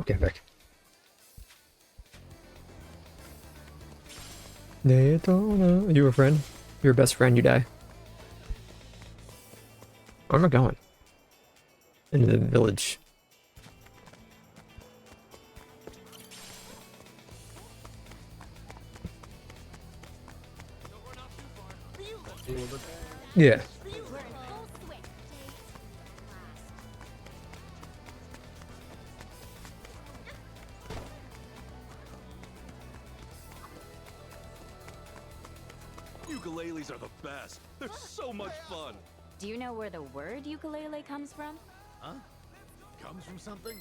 Okay, back. Daytona. You a friend? You're a best friend, you die. Where am I going? Into the village. Yeah. Ukuleles are the best. They're so much fun. Do you know where the word ukulele comes from? Huh? Comes from something?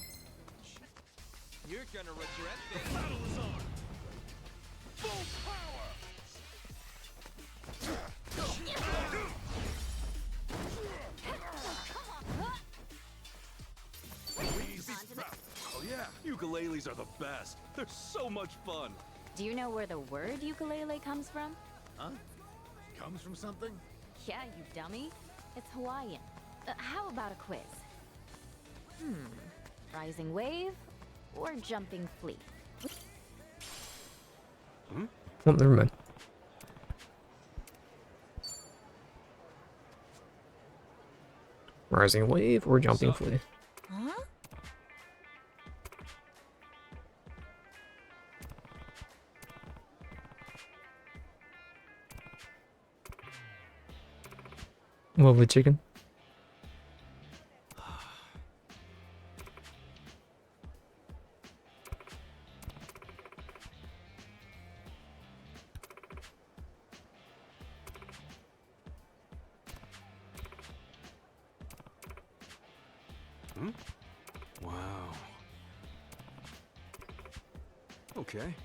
You're gonna regret this. The battle is on. Full power. Easy. Oh yeah, ukuleles are the best. They're so much fun. Do you know where the word ukulele comes from? Huh? Comes from something? Yeah, you dummy. It's Hawaiian. How about a quiz? Rising wave or jumping fleet? Oh, never mind. Rising wave or jumping flea? Huh? Lovely chicken. Wow. Okay.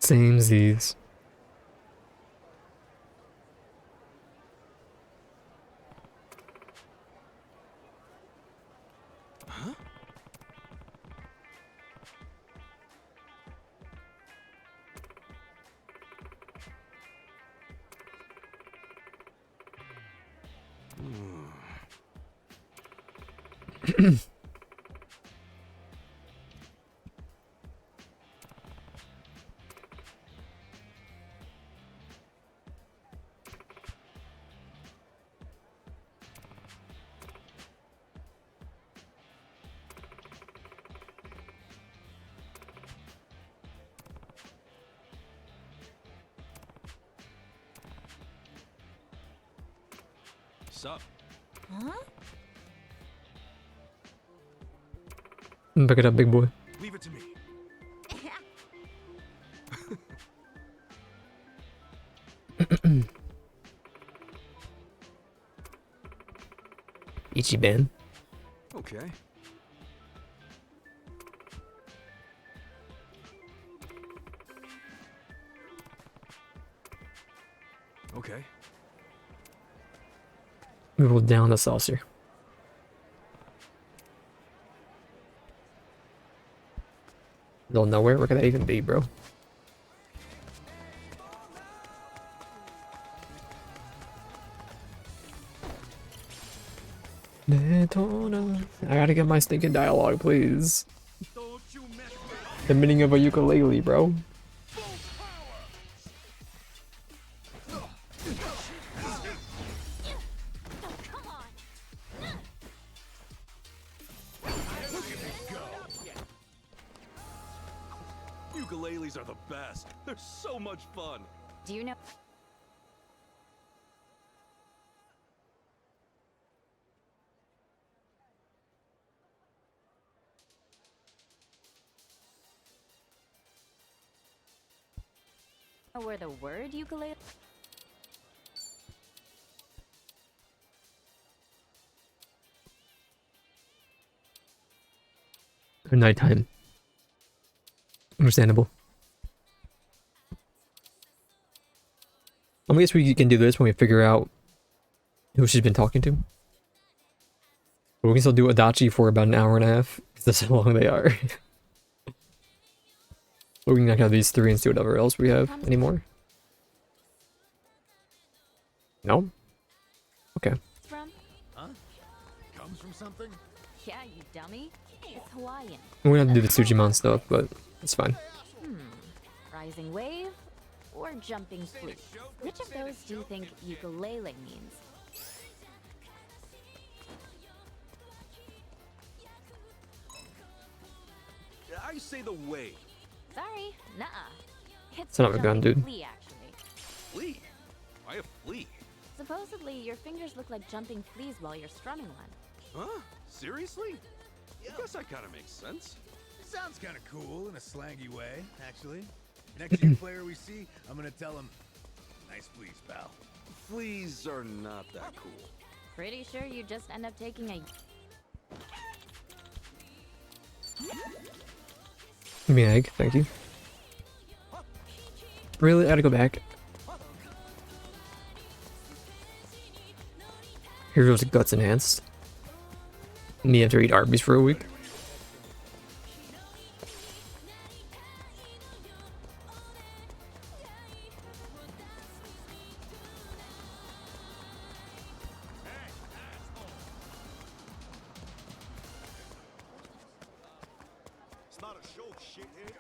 Same's these. Huh? Sup? Huh? Pick it up, big boy. Leave it to me. Ichiban. Okay. Okay. We will down the saucer. Don't know where could that even be, bro? Daytona. I gotta get my stinking dialogue, please. Don't you mess with The meaning of a ukulele, bro. full power. Come on! Look at me go. Ukuleles are the best. They're so much fun. Do you know? Where the word ukulele? Or nighttime. Understandable. I guess we can do this when we figure out who she's been talking to. But we can still do Adachi for about an hour and a half, because that's how long they are. But we can knock out these three and see whatever else we have anymore. No? Okay. From? Huh? something? Yeah, you dummy. It's Hawaiian. We're gonna have to do the Tsujimon stuff, but it's fine. Rising wave or jumping flea? Which of those do you think ukulele means? I say the wave. Sorry, nuh-uh. It's Son of a gun, jumping dude. flea, actually. Flea? Why a flea? Supposedly, your fingers look like jumping fleas while you're strumming one. Huh? Seriously? I guess that kind of makes sense. Sounds kind of cool in a slangy way, actually. Next new player we see, I'm gonna tell him, nice fleas, pal. Fleas are not that cool. Pretty sure you just end up taking a... Give me an egg, thank you. Really? I gotta go back. Here goes Guts Enhanced. Me have to eat Arby's for a week. It's not a show, shithead.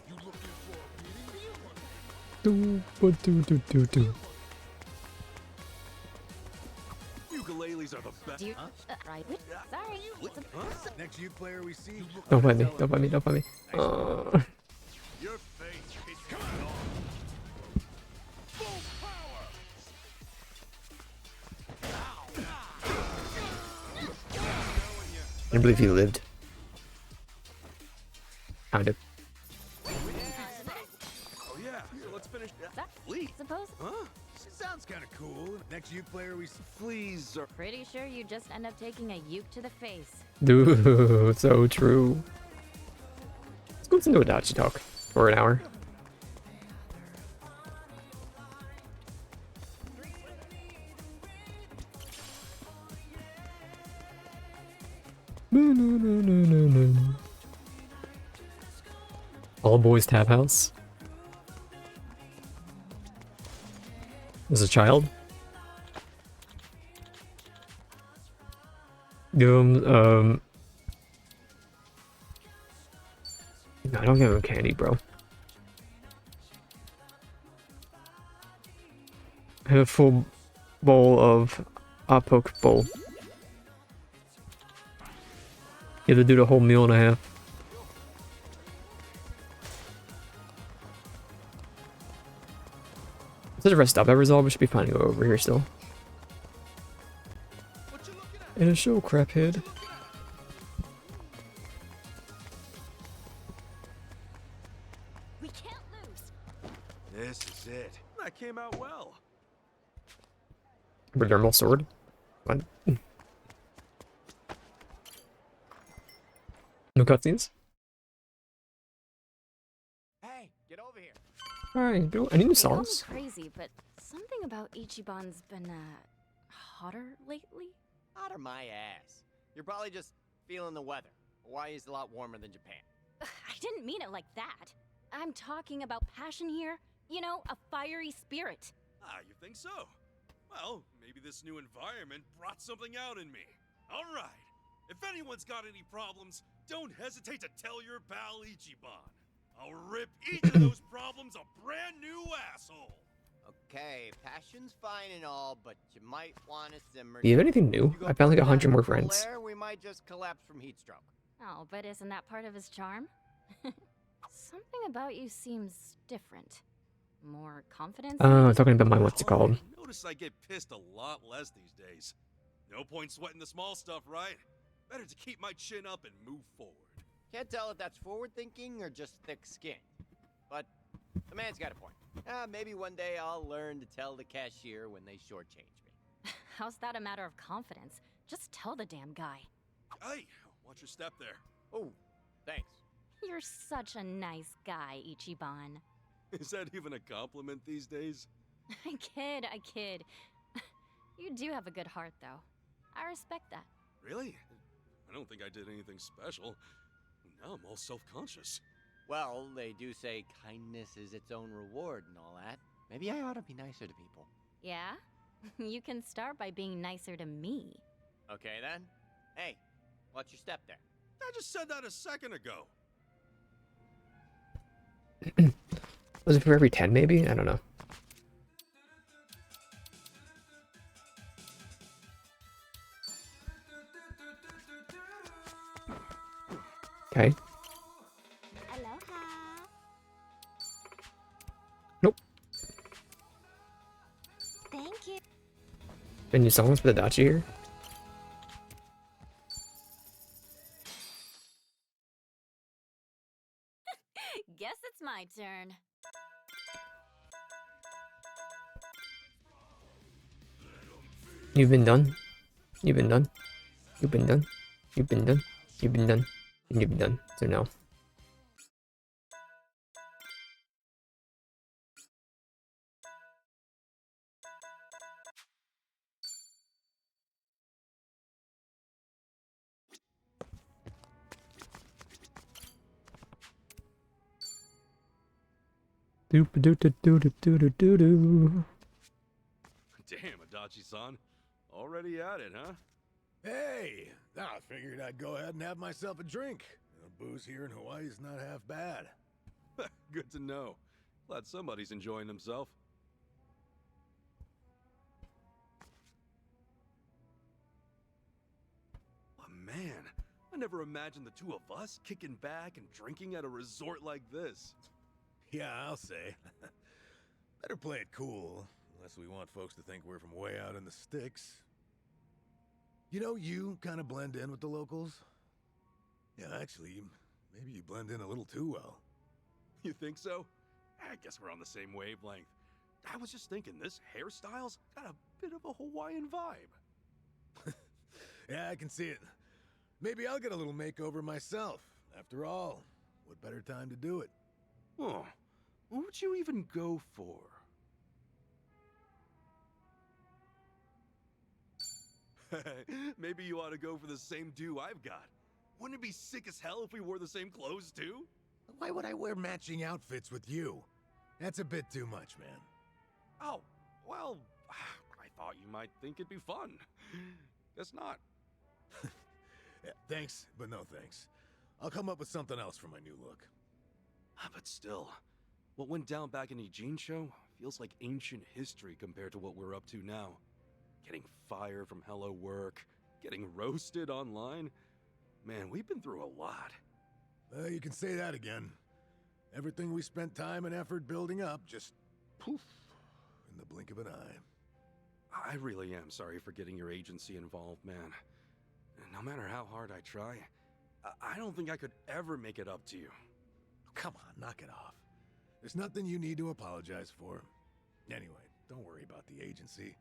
You looking for a meeting? Do. Ukuleles are the best. Do you... right. Sorry. Huh? Next new player we see, Don't fight me, don't fight me, don't fight me. your face is coming on. Full power. I can't believe he lived. Kind of. Oh yeah. So let's finish. Flea? Suppose... Huh? Sounds kind of cool. Next new player we see. Fleas are. Pretty sure you just end up taking a uke to the face. Dude, so true. Let's go listen to Adachi talk for an hour. All boys tap house. As a child. No, I don't give him candy, bro. I have a full bowl of poke bowl. You have to do the whole meal and a half. Such a rest stop. That resolve, we should be fine to go over here still. What you looking at? In a show, craphead. We can't lose. This is it. That came out well. Dermal sword. Fine. No cutscenes? Hey, get over here. Alright, I need new Call me songs. crazy, but something about Ichiban's been, hotter lately? Out of my ass. You're probably just feeling the weather. Hawaii's a lot warmer than Japan. I didn't mean it like that. I'm talking about passion here. You know, a fiery spirit. Ah, you think so? Well, maybe this new environment brought something out in me. All right. If anyone's got any problems, don't hesitate to tell your pal Ichiban. I'll rip each of those problems a brand new asshole. Okay, passion's fine and all, but you might want to simmer. Do you have anything new? You go I found like further 100 down more the pool friends. there, we might just collapse from heat stroke. Oh, but isn't that part of his charm? Something about you seems different. More confidence? Talking about my what's it called? Notice I get pissed a lot less these days. No point sweating the small stuff, right? Better to keep my chin up and move forward. Can't tell if that's forward thinking or just thick skin. But the man's got a point. Maybe one day I'll learn to tell the cashier when they shortchange me. How's that a matter of confidence? Just tell the damn guy. Hey, watch your step there. Oh, thanks. You're such a nice guy, Ichiban. Is that even a compliment these days? I kid. You do have a good heart, though. I respect that. Really? I don't think I did anything special. Now I'm all self-conscious. Well, they do say kindness is its own reward and all that. Maybe I ought to be nicer to people. Yeah? You can start by being nicer to me. Okay then. Hey, watch your step there. I just said that a second ago. Was it for every 10 maybe? I don't know. Okay. Aloha. Nope. Thank you. Any songs for the Dachi here? Guess it's my turn. You've been done. You've been done. You've been done. You've been done. You've been done. And you've been done. So now. Doop doo doo doo doo doo doo doo doo. Damn, Adachi-san. Already at it, huh? Hey, I figured I'd go ahead and have myself a drink. Booze here in Hawaii is not half bad. Good to know. Glad somebody's enjoying himself. Oh, man, I never imagined the two of us kicking back and drinking at a resort like this. Yeah, I'll say. Better play it cool, unless we want folks to think we're from way out in the sticks. You know, you kind of blend in with the locals. Yeah, actually, maybe you blend in a little too well. You think so? I guess we're on the same wavelength. I was just thinking, this hairstyle's got a bit of a Hawaiian vibe. Yeah, I can see it. Maybe I'll get a little makeover myself. After all, what better time to do it? Oh, what would you even go for? Maybe you ought to go for the same do I've got. Wouldn't it be sick as hell if we wore the same clothes too? Why would I wear matching outfits with you? That's a bit too much, man. Oh, well, I thought you might think it'd be fun. Guess not. Yeah, thanks, but no thanks. I'll come up with something else for my new look. But still, what went down back in Ijincho feels like ancient history compared to what we're up to now. Getting fired from Hello Work, getting roasted online. Man, we've been through a lot. You can say that again. Everything we spent time and effort building up just poof in the blink of an eye. I really am sorry for getting your agency involved, man. No matter how hard I try, I don't think I could ever make it up to you. Come on, knock it off. There's nothing you need to apologize for. Anyway, don't worry about the agency.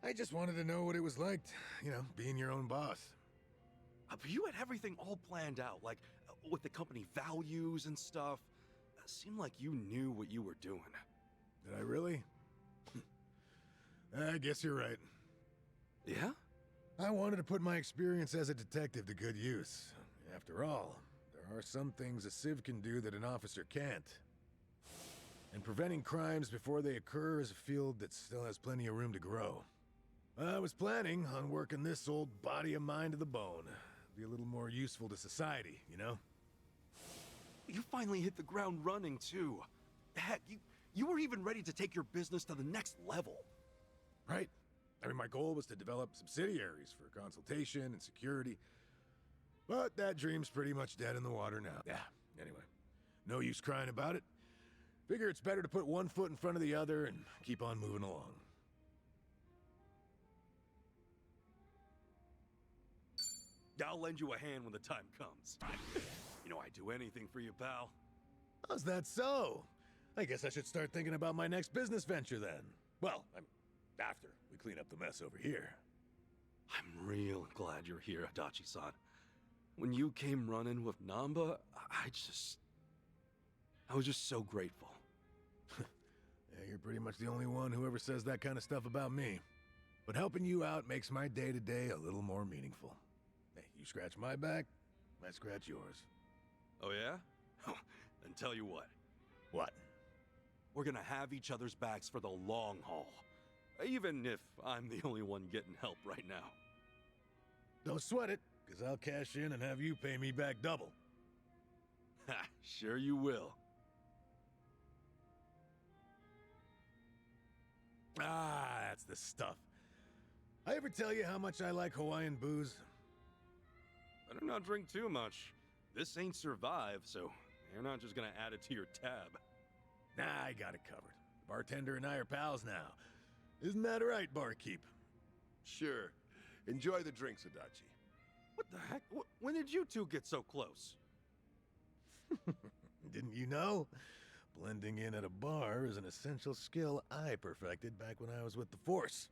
I just wanted to know what it was like, being your own boss. But you had everything all planned out, like with the company values and stuff. Seemed like you knew what you were doing. Did I really? I guess you're right. Yeah? I wanted to put my experience as a detective to good use. After all, there are some things a civ can do that an officer can't. And preventing crimes before they occur is a field that still has plenty of room to grow. I was planning on working this old body of mine to the bone. Be a little more useful to society, you know? You finally hit the ground running, too. Heck, you were even ready to take your business to the next level. Right. I mean, my goal was to develop subsidiaries for consultation and security. But that dream's pretty much dead in the water now. Yeah, anyway. No use crying about it. Figure it's better to put one foot in front of the other and keep on moving along. I'll lend you a hand when the time comes. You know I'd do anything for you, pal. How's that so? I guess I should start thinking about my next business venture then. Well, after we clean up the mess over here. I'm real glad you're here, Adachi-san. When you came running with Namba, I was just so grateful. Yeah, you're pretty much the only one who ever says that kind of stuff about me. But helping you out makes my day-to-day a little more meaningful. Hey, you scratch my back, I scratch yours. Oh yeah? Then tell you what. What? We're gonna have each other's backs for the long haul. Even if I'm the only one getting help right now. Don't sweat it, because I'll cash in and have you pay me back double. Ha, sure you will. Ah, that's the stuff. I ever tell you how much I like Hawaiian booze? Better not drink too much. This ain't Survive, so you're not just gonna add it to your tab. Nah, I got it covered. The bartender and I are pals now. Isn't that right, barkeep? Sure. Enjoy the drinks, Adachi. What the heck? When did you two get so close? Didn't you know? Blending in at a bar is an essential skill I perfected back when I was with the Force.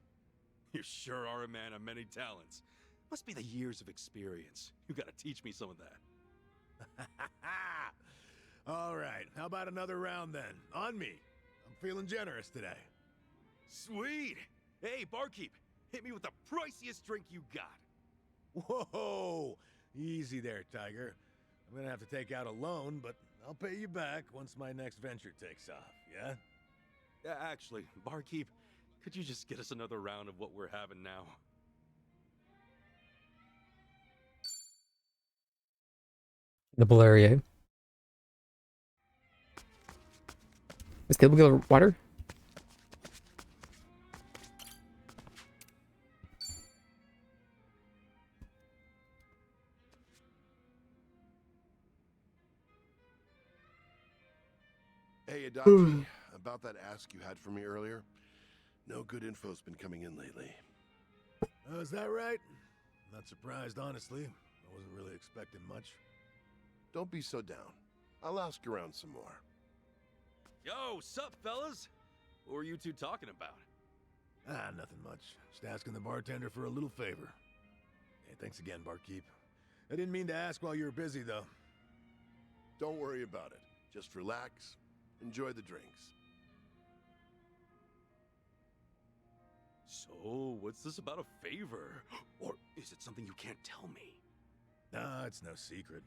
You sure are a man of many talents. Must be the years of experience. You gotta teach me some of that. All right, how about another round then? On me. I'm feeling generous today. Sweet! Hey, barkeep, hit me with the priciest drink you got. Whoa! Easy there, Tiger. I'm gonna have to take out a loan, but I'll pay you back once my next venture takes off, yeah? Actually, barkeep, could you just get us another round of what we're having now? The Valerier. Is Caleb get water? Hey, Adachi, about that ask you had for me earlier? No good info's been coming in lately. Oh, is that right? Not surprised, honestly. I wasn't really expecting much. Don't be so down. I'll ask around some more. Yo, sup, fellas? What were you two talking about? Ah, nothing much. Just asking the bartender for a little favor. Hey, thanks again, barkeep. I didn't mean to ask while you were busy, though. Don't worry about it. Just relax. Enjoy the drinks. So, what's this about a favor? Or is it something you can't tell me? Nah, it's no secret.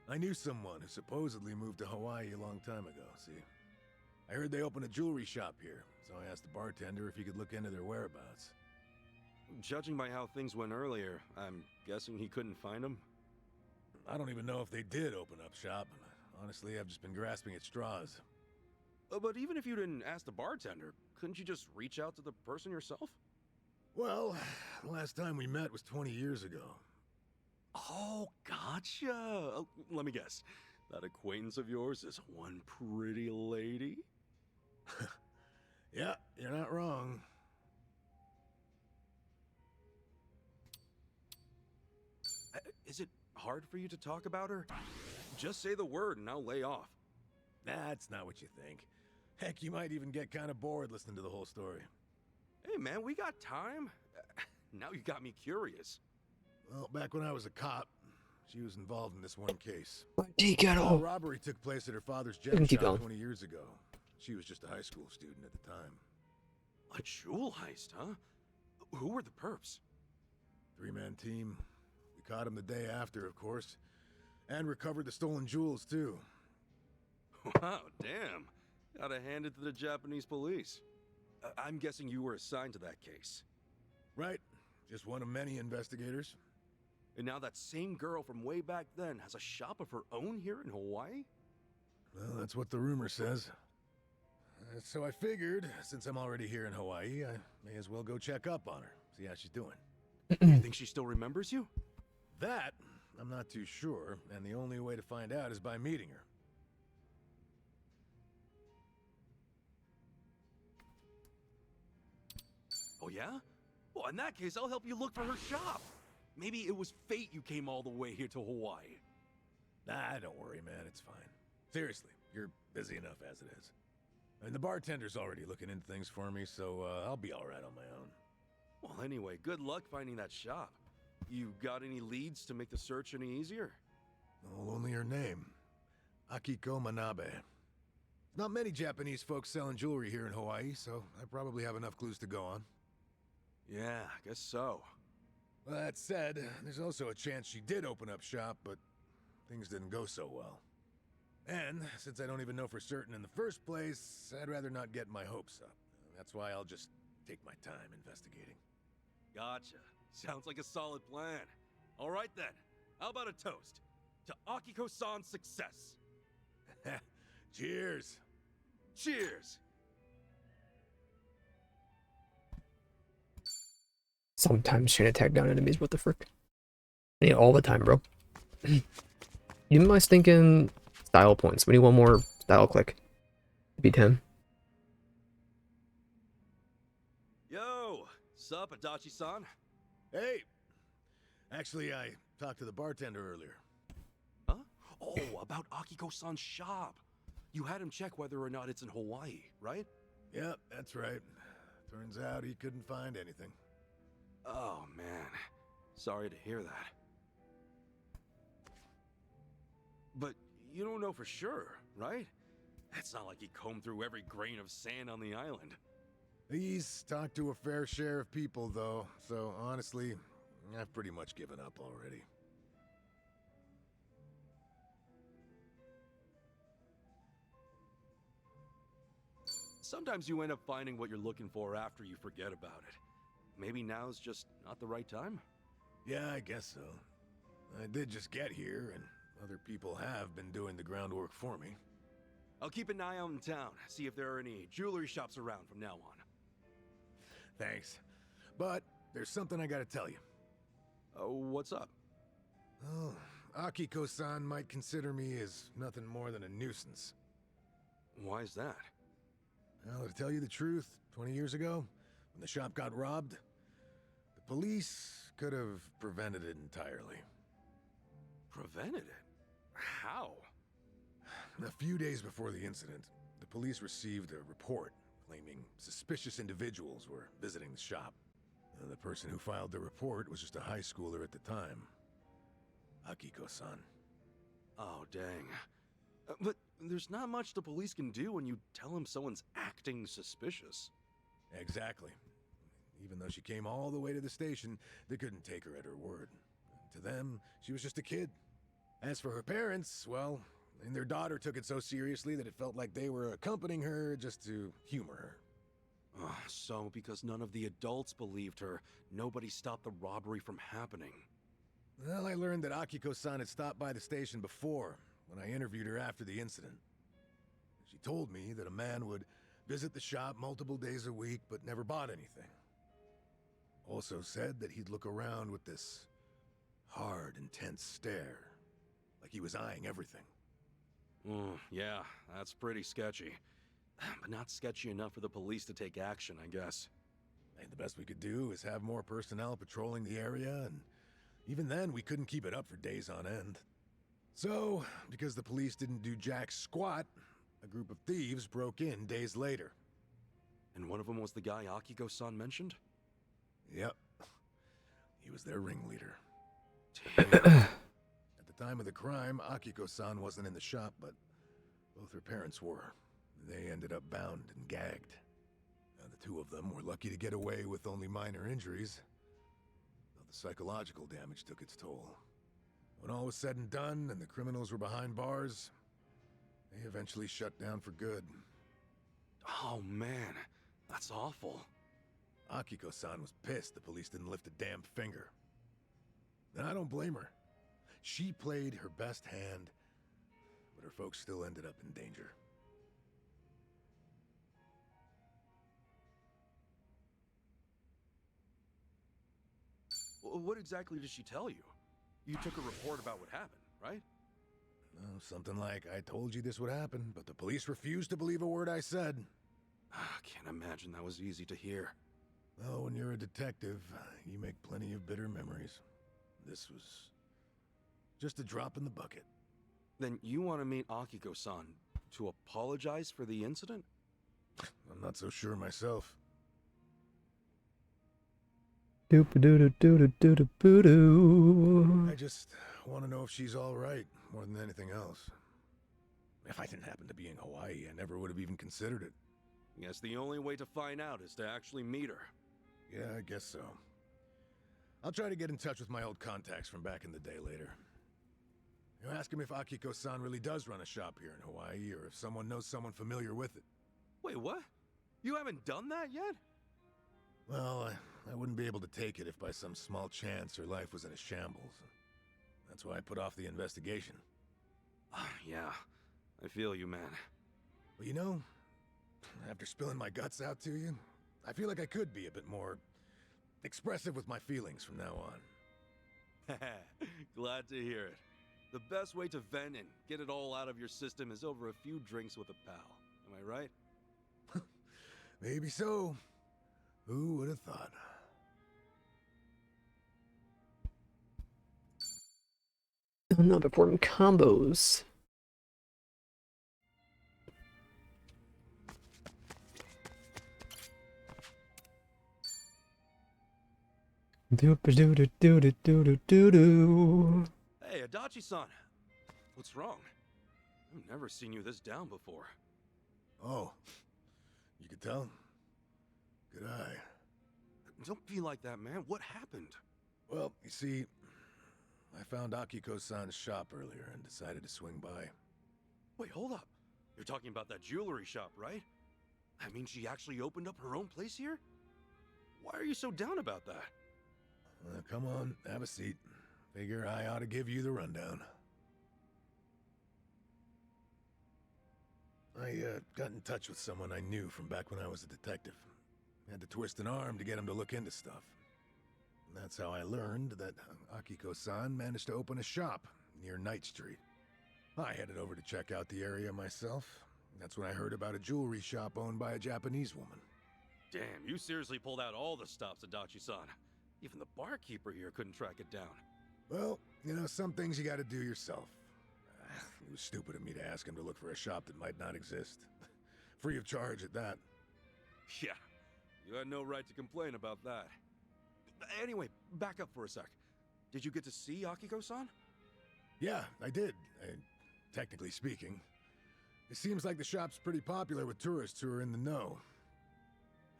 I knew someone who supposedly moved to Hawaii a long time ago, see? I heard they opened a jewelry shop here, so I asked the bartender if he could look into their whereabouts. Judging by how things went earlier, I'm guessing he couldn't find them? I don't even know if they did open up shop. Honestly, I've just been grasping at straws. But even if you didn't ask the bartender, couldn't you just reach out to the person yourself? Well, the last time we met was 20 years ago. Oh, gotcha. Let me guess. That acquaintance of yours is one pretty lady? Yeah, you're not wrong. Is it hard for you to talk about her? Just say the word and I'll lay off. That's not what you think. Heck, you might even get kind of bored listening to the whole story. Hey man, we got time. Now you got me curious. Well, back when I was a cop, she was involved in this one case. Get A off. robbery took place at her father's can gem keep shop going. 20 years ago. She was just a high school student at the time. A jewel heist, huh? Who were the perps? Three-man team. We caught him the day after, of course. And recovered the stolen jewels, too. Wow, damn. Gotta hand it to the Japanese police. I'm guessing you were assigned to that case. Right. Just one of many investigators. And now that same girl from way back then has a shop of her own here in Hawaii? Well, that's what the rumor says. So I figured, since I'm already here in Hawaii, I may as well go check up on her, see how she's doing. You think she still remembers you? That, I'm not too sure, and the only way to find out is by meeting her. Oh yeah? Well, in that case, I'll help you look for her shop. Maybe it was fate you came all the way here to Hawaii. Nah, don't worry, man, it's fine. Seriously, you're busy enough as it is. I mean, the bartender's already looking into things for me, so I'll be alright on my own. Well, anyway, good luck finding that shop. You got any leads to make the search any easier? Oh, only her name. Akiko Manabe. Not many Japanese folks selling jewelry here in Hawaii, so I probably have enough clues to go on. Yeah, I guess so. Well, that said, there's also a chance she did open up shop, but things didn't go so well. And since I don't even know for certain in the first place, I'd rather not get my hopes up. That's why I'll just take my time investigating. Gotcha. Sounds like a solid plan. All right then. How about a toast to Akiko-san's success? Cheers! Cheers! Sometimes trying to tag down enemies, what the frick? I need it all the time, bro. You my stinking style points. We need one more style click. Be 10. Yo! Sup, Adachi-san? Hey! Actually, I talked to the bartender earlier. Huh? Oh, about Akiko-san's shop. You had him check whether or not it's in Hawaii, right? Yep, that's right. Turns out he couldn't find anything. Oh, man. Sorry to hear that. But you don't know for sure, right? It's not like he combed through every grain of sand on the island. He's talked to a fair share of people, though, so honestly, I've pretty much given up already. Sometimes you end up finding what you're looking for after you forget about it. Maybe now's just not the right time? Yeah, I guess so. I did just get here, and other people have been doing the groundwork for me. I'll keep an eye out in town, see if there are any jewelry shops around from now on. Thanks. But there's something I gotta tell you. What's up? Oh, Akiko-san might consider me as nothing more than a nuisance. Why is that? Well, to tell you the truth, 20 years ago, when the shop got robbed, the police could have prevented it entirely. Prevented it? How? A few days before the incident, the police received a report claiming suspicious individuals were visiting the shop. The person who filed the report was just a high schooler at the time. Akiko-san. Oh, dang. But there's not much the police can do when you tell them someone's acting suspicious. Exactly. Even though she came all the way to the station, they couldn't take her at her word. To them, she was just a kid. As for her parents, well, and their daughter took it so seriously that it felt like they were accompanying her just to humor her. So because none of the adults believed her, nobody stopped the robbery from happening. Well, I learned that Akiko-san had stopped by the station before, when I interviewed her after the incident. She told me that a man would visit the shop multiple days a week, but never bought anything. Also said that he'd look around with this hard, intense stare, like he was eyeing everything. Yeah, that's pretty sketchy. But not sketchy enough for the police to take action, I guess. And the best we could do is have more personnel patrolling the area, and even then we couldn't keep it up for days on end. So, because the police didn't do jack squat, a group of thieves broke in days later. And one of them was the guy Akiko-san mentioned? Yep. He was their ringleader. Damn. At the time of the crime, Akiko-san wasn't in the shop, but both her parents were. They ended up bound and gagged. The two of them were lucky to get away with only minor injuries, though the psychological damage took its toll. When all was said and done and the criminals were behind bars, they eventually shut down for good. Oh man, that's awful. Akiko-san was pissed the police didn't lift a damn finger. And I don't blame her. She played her best hand, but her folks still ended up in danger. What exactly did she tell you? You took a report about what happened, right? Something like, I told you this would happen, but the police refused to believe a word I said. Can't imagine that was easy to hear. Oh, when you're a detective, you make plenty of bitter memories. This was just a drop in the bucket. Then you want to meet Akiko-san to apologize for the incident? I'm not so sure myself. Doop-a-doo-doo-doo-doo-doo-doo. I just want to know if she's all right, more than anything else. If I didn't happen to be in Hawaii, I never would have even considered it. Guess the only way to find out is to actually meet her. Yeah, I guess so. I'll try to get in touch with my old contacts from back in the day later. You ask him if Akiko-san really does run a shop here in Hawaii, or if someone knows someone familiar with it. Wait, what? You haven't done that yet? Well, I wouldn't be able to take it if by some small chance her life was in a shambles. That's why I put off the investigation. Yeah, I feel you, man. But you know, after spilling my guts out to you, I feel like I could be a bit more expressive with my feelings from now on. Glad to hear it. The best way to vent and get it all out of your system is over a few drinks with a pal. Am I right? Maybe so. Who would have thought? I'm not performing combos. Do do do do do do do do. Hey, Adachi-san. What's wrong? I've never seen you this down before. Oh, you could tell? Good eye. Don't be like that, man. What happened? Well, you see, I found Akiko-san's shop earlier and decided to swing by. Wait, hold up. You're talking about that jewelry shop, right? I mean, she actually opened up her own place here? Why are you so down about that? Come on, have a seat. Figure I ought to give you the rundown. I got in touch with someone I knew from back when I was a detective. Had to twist an arm to get him to look into stuff. And that's how I learned that Akiko-san managed to open a shop near Knight Street. I headed over to check out the area myself. That's when I heard about a jewelry shop owned by a Japanese woman. Damn, you seriously pulled out all the stops, Adachi-san. Even the barkeeper here couldn't track it down. Well, you know, some things you gotta do yourself. It was stupid of me to ask him to look for a shop that might not exist. Free of charge at that. Yeah, you had no right to complain about that. Anyway, back up for a sec. Did you get to see Akiko-san? Yeah, I did, technically speaking. It seems like the shop's pretty popular with tourists who are in the know.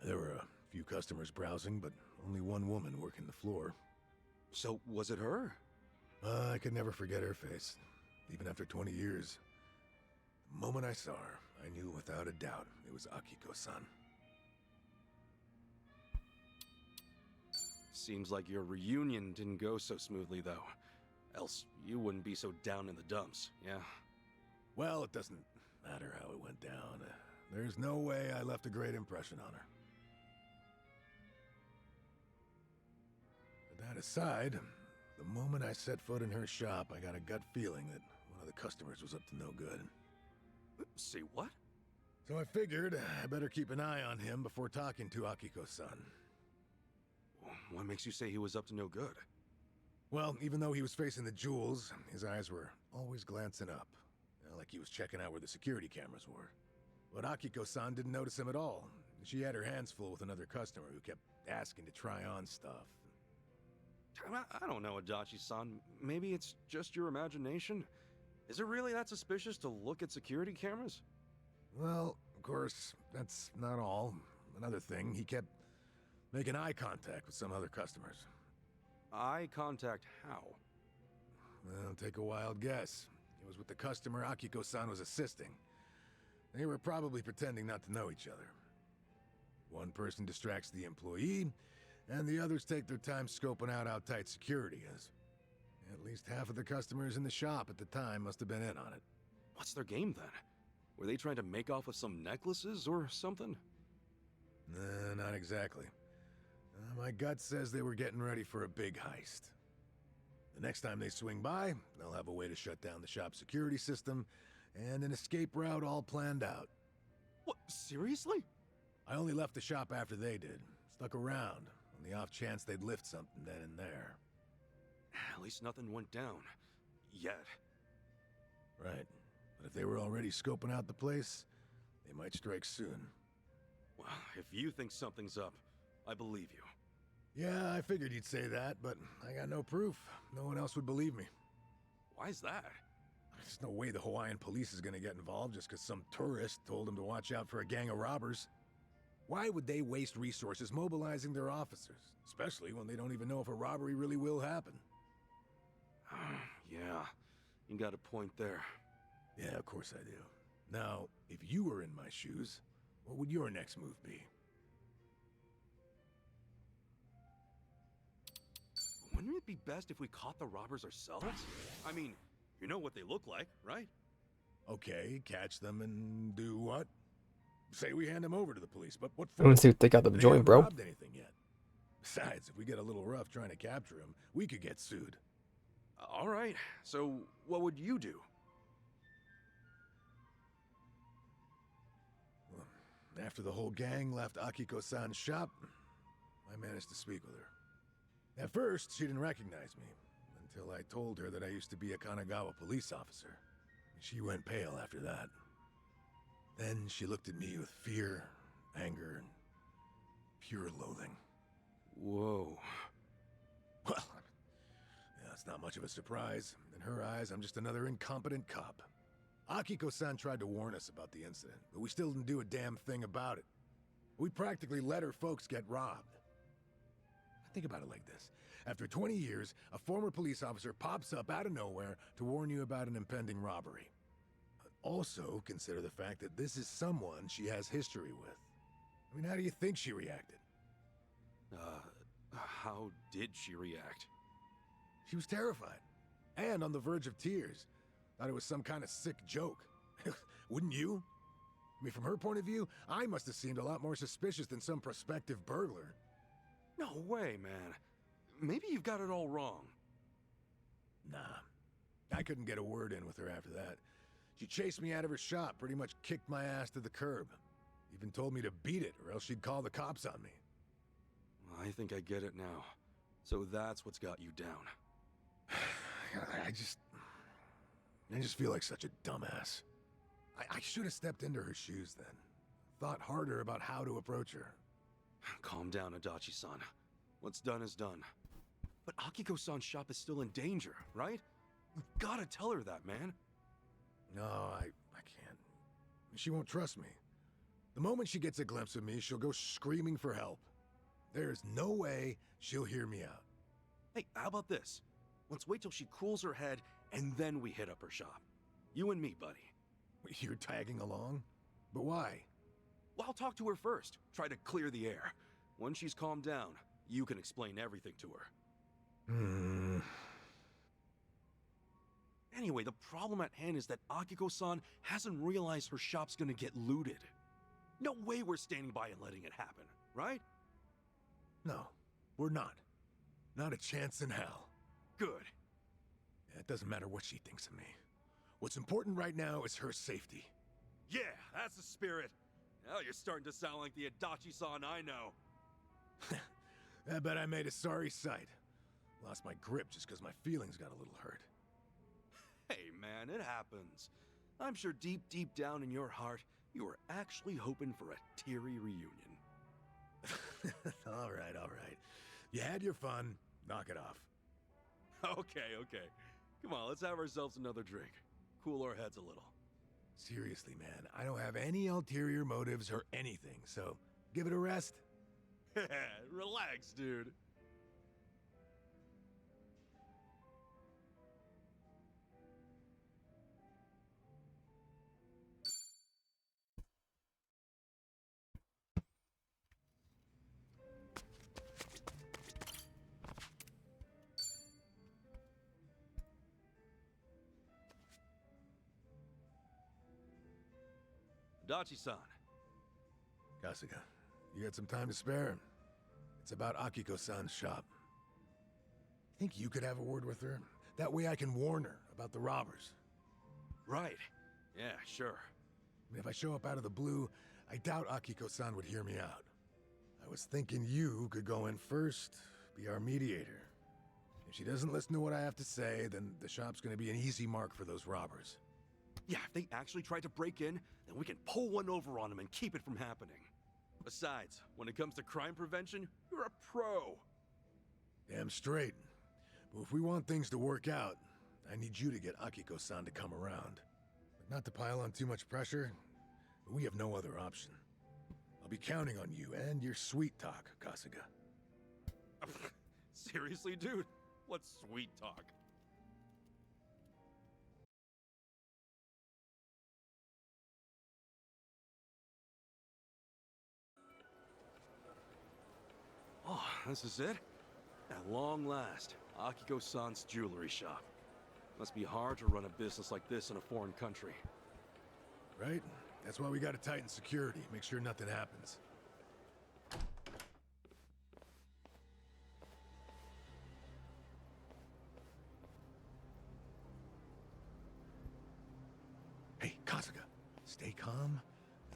There were a few customers browsing, but only one woman working the floor. So, was it her? I could never forget her face, even after 20 years. The moment I saw her, I knew without a doubt it was Akiko-san. Seems like your reunion didn't go so smoothly, though. Else, you wouldn't be so down in the dumps, yeah? Well, it doesn't matter how it went down. There's no way I left a great impression on her. But that aside, the moment I set foot in her shop, I got a gut feeling that one of the customers was up to no good. See what? So I figured I better keep an eye on him before talking to Akiko-san. What makes you say he was up to no good? Well, even though he was facing the jewels, his eyes were always glancing up, like he was checking out where the security cameras were. But Akiko-san didn't notice him at all. She had her hands full with another customer who kept asking to try on stuff. I don't know, Adachi-san. Maybe it's just your imagination. Is it really that suspicious to look at security cameras? Well, of course, that's not all. Another thing, he kept making eye contact with some other customers. Eye contact how? Well, take a wild guess. It was with the customer Akiko-san was assisting. They were probably pretending not to know each other. One person distracts the employee, and the others take their time scoping out how tight security is. At least half of the customers in the shop at the time must have been in on it. What's their game then? Were they trying to make off with some necklaces or something? Nah, not exactly. My gut says they were getting ready for a big heist. The next time they swing by, they'll have a way to shut down the shop's security system and an escape route all planned out. What, seriously? I only left the shop after they did. Stuck around, on the off chance they'd lift something then and there. At least nothing went down. Yet. Right. But if they were already scoping out the place, they might strike soon. Well, if you think something's up, I believe you. Yeah, I figured you'd say that, but I got no proof. No one else would believe me. Why's that? There's no way the Hawaiian police is gonna get involved just because some tourist told them to watch out for a gang of robbers. Why would they waste resources mobilizing their officers? Especially when they don't even know if a robbery really will happen. Yeah, you got a point there. Yeah, of course I do. Now, if you were in my shoes, what would your next move be? wouldn't it be best if we caught the robbers ourselves? I mean, you know what they look like, right? Okay, catch them and do what? Say we hand them over to the police, but what I for? want to see if they got the They joint, haven't bro. robbed anything yet. Besides, if we get a little rough trying to capture him, we could get sued. All right, so what would you do? After the whole gang left Akiko-san's shop, I managed to speak with her. At first, she didn't recognize me, until I told her that I used to be a Kanagawa police officer. She went pale after that. Then she looked at me with fear, anger, and pure loathing. Whoa. Well, yeah, it's not much of a surprise. In her eyes, I'm just another incompetent cop. Akiko-san tried to warn us about the incident, but we still didn't do a damn thing about it. We practically let her folks get robbed. Think about it like this. After 20 years, a former police officer pops up out of nowhere to warn you about an impending robbery. Also, consider the fact that this is someone she has history with. I mean, how do you think she reacted? How did she react? She was terrified, and on the verge of tears. Thought it was some kind of sick joke. Wouldn't you? I mean, from her point of view, I must have seemed a lot more suspicious than some prospective burglar. No way, man. Maybe you've got it all wrong. Nah, I couldn't get a word in with her after that. She chased me out of her shop, pretty much kicked my ass to the curb. Even told me to beat it, or else she'd call the cops on me. I think I get it now. So that's what's got you down. I just feel like such a dumbass. I should have stepped into her shoes then. Thought harder about how to approach her. Calm down, Adachi-san. What's done is done. But Akiko-san's shop is still in danger, right? You've gotta tell her that, man. No, I can't. She won't trust me. The moment she gets a glimpse of me, she'll go screaming for help. There's no way she'll hear me out. Hey, how about this? Let's wait till she cools her head, and then we hit up her shop. You and me, buddy. You're tagging along? But why? Well, I'll talk to her first. Try to clear the air. Once she's calmed down, you can explain everything to her. Anyway, the problem at hand is that Akiko-san hasn't realized her shop's gonna get looted. No way we're standing by and letting it happen, right? No, we're not. Not a chance in hell. Good. It doesn't matter what she thinks of me. What's important right now is her safety. Yeah, that's the spirit. Now you're starting to sound like the Adachi-san I know. I bet I made a sorry sight. Lost my grip just because my feelings got a little hurt. Hey man, it happens. I'm sure deep down in your heart, you were actually hoping for a teary reunion. All right. You had your fun. Knock it off. Okay. Come on, let's have ourselves another drink. Cool our heads a little. Seriously, man, I don't have any ulterior motives or anything, so give it a rest. Relax, dude. Dachi-san. Kasuga, you got some time to spare? It's about Akiko-san's shop. Think you could have a word with her? That way I can warn her about the robbers. Right. Yeah, sure. I mean, if I show up out of the blue, I doubt Akiko-san would hear me out. I was thinking you could go in first, be our mediator. If she doesn't listen to what I have to say, then the shop's gonna be an easy mark for those robbers. Yeah, if they actually try to break in, then we can pull one over on them and keep it from happening. Besides, when it comes to crime prevention, you're a pro. Damn straight. But if we want things to work out, I need you to get Akiko-san to come around. Not to pile on too much pressure, but we have no other option. I'll be counting on you and your sweet talk, Kasuga. Seriously, dude? What's sweet talk? Oh, this is it? At long last, Akiko-san's jewelry shop. Must be hard to run a business like this in a foreign country. Right? That's why we gotta tighten security, make sure nothing happens. Hey, Kasuga, stay calm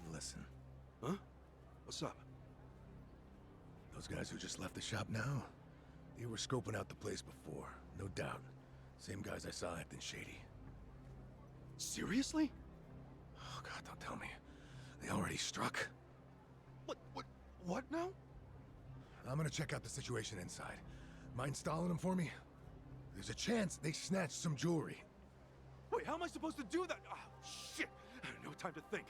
and listen. Huh? What's up? Those guys who just left the shop now, they were scoping out the place before, no doubt. Same guys I saw acting shady. Seriously? Oh God, don't tell me. They already struck? What now? I'm gonna check out the situation inside. Mind stalling them for me? There's a chance they snatched some jewelry. Wait, how am I supposed to do that? Oh, shit! No time to think.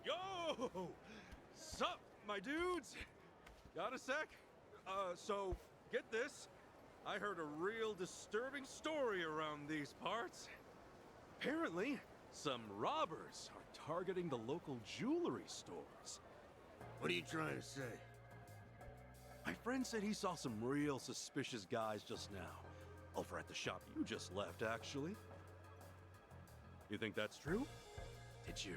Yo! Sup, my dudes? Got a sec? So, get this. I heard a real disturbing story around these parts. Apparently, some robbers are targeting the local jewelry stores. What are you trying to say? My friend said he saw some real suspicious guys just now. Over at the shop you just left, actually. You think that's true? Did you...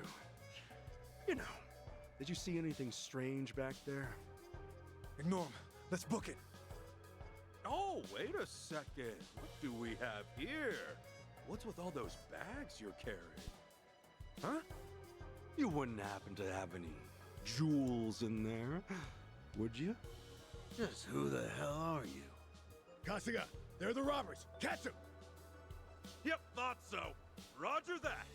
did you see anything strange back there? Ignore him. Let's book it. Oh, wait a second. What do we have here? What's with all those bags you're carrying? Huh? You wouldn't happen to have any jewels in there, would you? Just who the hell are you? Kasuga, they're the robbers. Catch them! Yep, thought so. Roger that.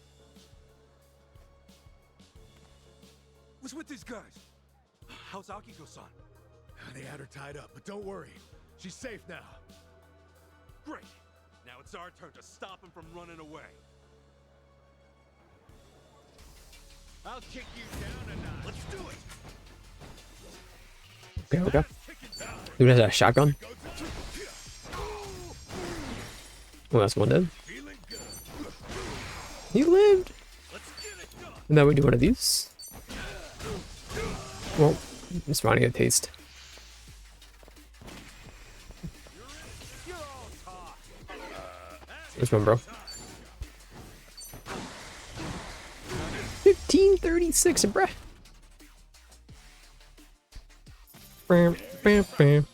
What's with these guys? How's Akiko-san? They had her tied up, but don't worry. She's safe now. Great. Now it's our turn to stop him from running away. I'll kick you down a notch. Let's do it. Okay, okay. Dude has a shotgun. Well, that's one dead. He lived. And now we do one of these. Well, I'm just trying to get a taste. This one, bro. 1536, bruh. Bam, bam, bam.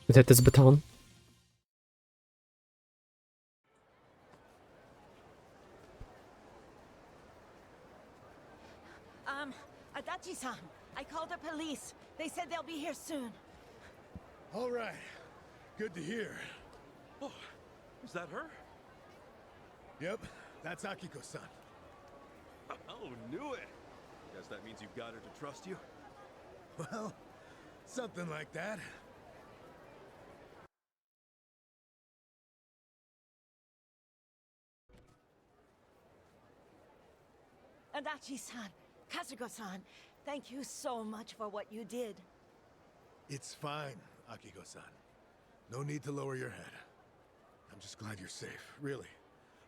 Let's hit this baton. Adachi-san, I called the police. They said they'll be here soon. All right. Good to hear. Oh, is that her? Yep, that's Akiko-san. Oh, knew it. Guess that means you've got her to trust you. Well, something like that. Adachi-san, Kasuga-san, thank you so much for what you did. It's fine, Akiko-san. No need to lower your head. I'm just glad you're safe, really.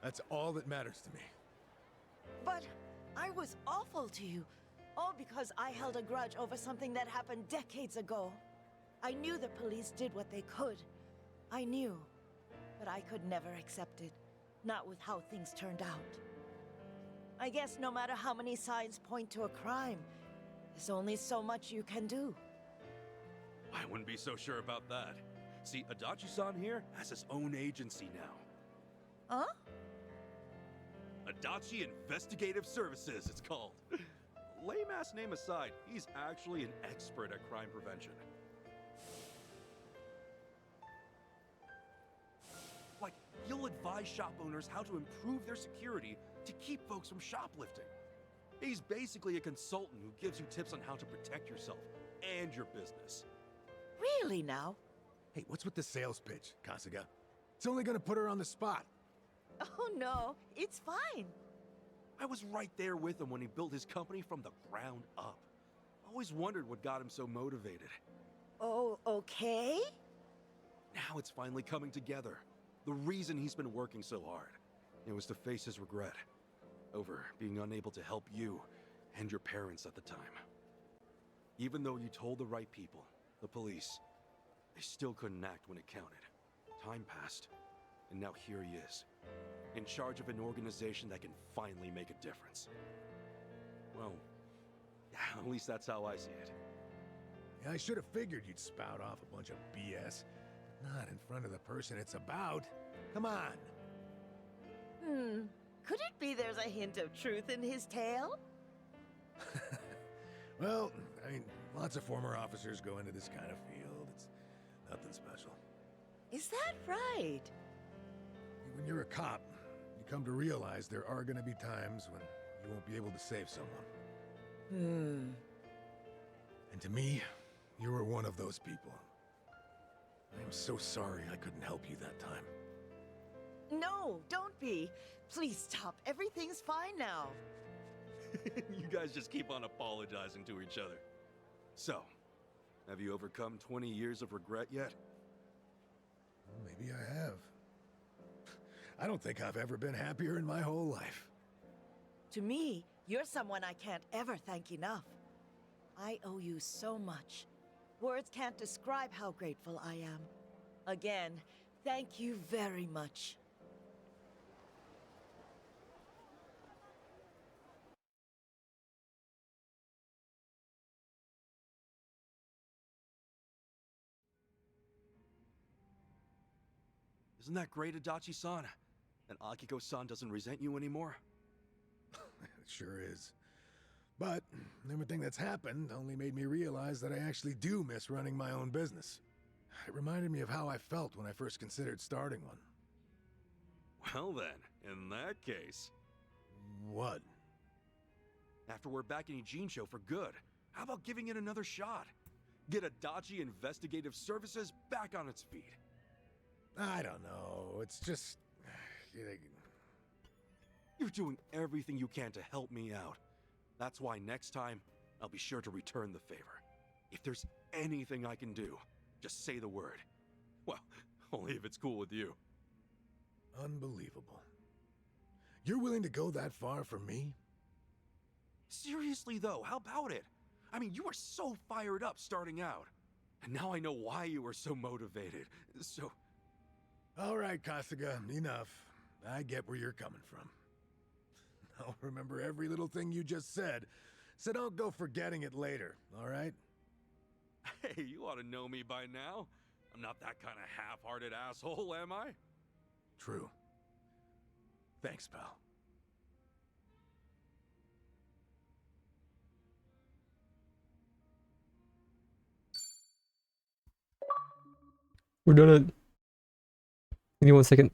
That's all that matters to me. But I was awful to you. All because I held a grudge over something that happened decades ago. I knew the police did what they could. I knew. But I could never accept it. Not with how things turned out. I guess no matter how many signs point to a crime, there's only so much you can do. I wouldn't be so sure about that. See, Adachi-san here has his own agency now. Huh? Adachi Investigative Services, it's called. Lame-ass name aside, he's actually an expert at crime prevention. Like, he'll advise shop owners how to improve their security to keep folks from shoplifting. He's basically a consultant who gives you tips on how to protect yourself and your business. Really now? Hey, what's with the sales pitch, Kasuga? It's only gonna put her on the spot. Oh no, it's fine. I was right there with him when he built his company from the ground up. Always wondered what got him so motivated. Oh, okay? Now it's finally coming together. The reason he's been working so hard. It was to face his regret over being unable to help you and your parents at the time. Even though you told the right people, the police, they still couldn't act when it counted. Time passed, and now here he is, in charge of an organization that can finally make a difference. Well, yeah, at least that's how I see it. Yeah, I should have figured you'd spout off a bunch of BS. Not in front of the person it's about. Come on. Could it be there's a hint of truth in his tale? Well, I mean, lots of former officers go into this kind of field. It's nothing special. Is that right? When you're a cop, you come to realize there are going to be times when you won't be able to save someone. And to me, you were one of those people. I am so sorry I couldn't help you that time. No, don't be. Please stop. Everything's fine now. You guys just keep on apologizing to each other. So, have you overcome 20 years of regret yet? Well, maybe I have. I don't think I've ever been happier in my whole life. To me, you're someone I can't ever thank enough. I owe you so much. Words can't describe how grateful I am. Again, thank you very much. Isn't that great, Adachi-san? And Akiko-san doesn't resent you anymore? It sure is. But everything that's happened only made me realize that I actually do miss running my own business. It reminded me of how I felt when I first considered starting one. Well then, in that case... What? After we're back in Ijincho for good, how about giving it another shot? Get Adachi Investigative Services back on its feet. I don't know. It's just... You're doing everything you can to help me out. That's why next time, I'll be sure to return the favor. If there's anything I can do, just say the word. Well, only if it's cool with you. Unbelievable. You're willing to go that far for me? Seriously though, how about it? I mean, you were so fired up starting out. And now I know why you were so motivated. So... All right, Kasuga, enough. I get where you're coming from. I'll remember every little thing you just said, so don't go forgetting it later, all right? Hey, you ought to know me by now. I'm not that kind of half-hearted asshole, am I? True. Thanks, pal. We're done it. Give me 1 second.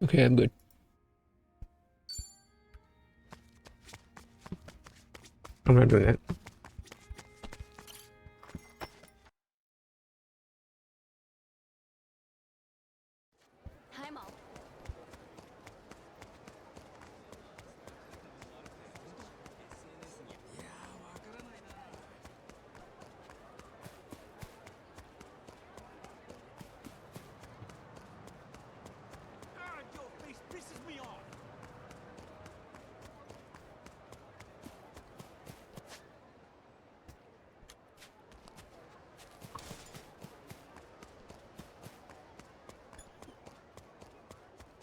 Okay, I'm good. I'm not doing that. Hi, Mom. Your face pisses me off!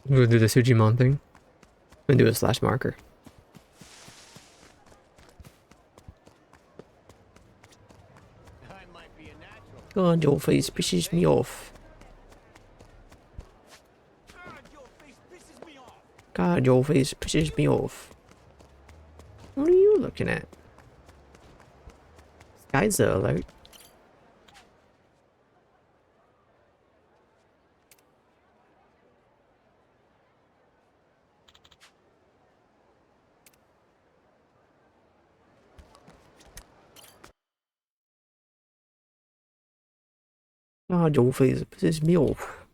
We'll do the Sujimon thing. And do a slash marker. I might be a natural. God, your face pisses me off. Your face pisses God, your face pisses me off. What are you looking at? Skies are alert. God, your face pisses me off.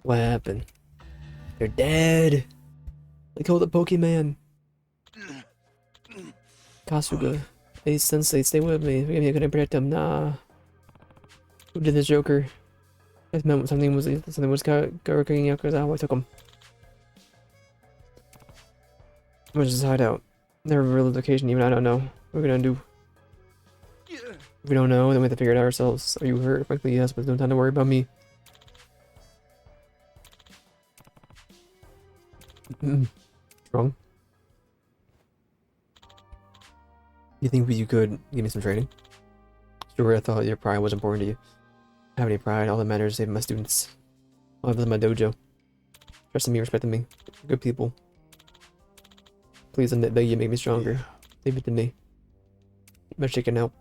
What happened? They're dead. They killed the Pokemon. Kasuga. Hey, Sensei, stay with me. Maybe I couldn't protect them. Nah. Who did this, Joker? I meant something was working out because I took him. Where's his hideout? Never real location, even I don't know. What are we gonna do? If we don't know, then we have to figure it out ourselves. Are you hurt? Frankly, yes, but no time to worry about me. Wrong. You think you could give me some training? Sure, I thought your pride was important to you. I have any pride, all that matters is saving my students. I'll have them in my dojo. Trusting me, respecting me. Good people. Please, I beg you, make me stronger. Leave it to me. Better chicken out.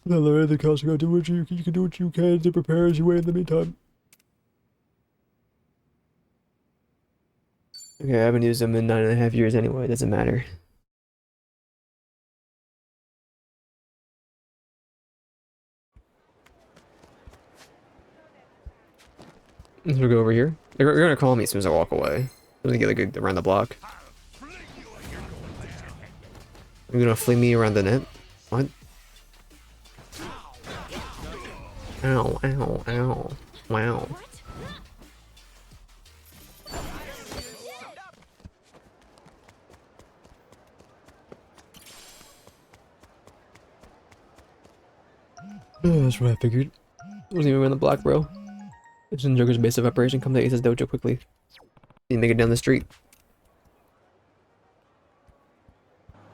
Now, the Kasuga, do what you can do what you can to prepare as you wait in the meantime. Okay, I haven't used them in 9.5 years anyway, it doesn't matter. Let's go over here. You're gonna call me as soon as I walk away. I'm gonna get like around the block. You're gonna fling me around the net? What? Ow, ow, ow. Wow. That's what I figured. Wasn't even around the block, bro. It's in Joker's base of operation. Come to Ace's dojo quickly. You make it down the street.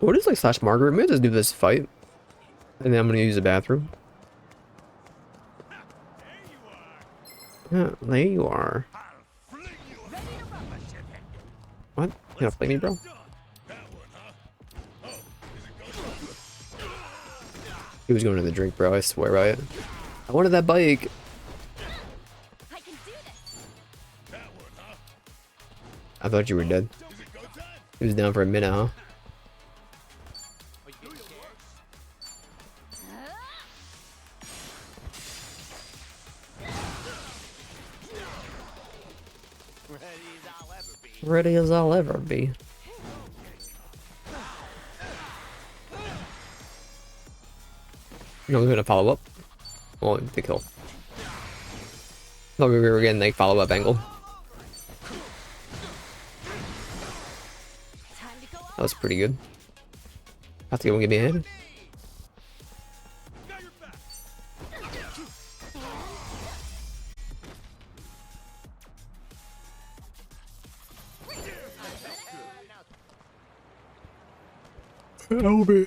What is like slash Margaret? Maybe just do this fight. And then I'm gonna use the bathroom. Yeah, there you are. What? You gonna play me, bro? He was going to the drink, bro. I swear by it. I wanted that bike. I can do this. I thought you were dead. He was down for a minute, huh? Ready as I'll ever be. No, we're gonna follow up. Well, the kill. Thought we were getting like follow up angle. That was pretty good. Have to go and get me ahead. Help me.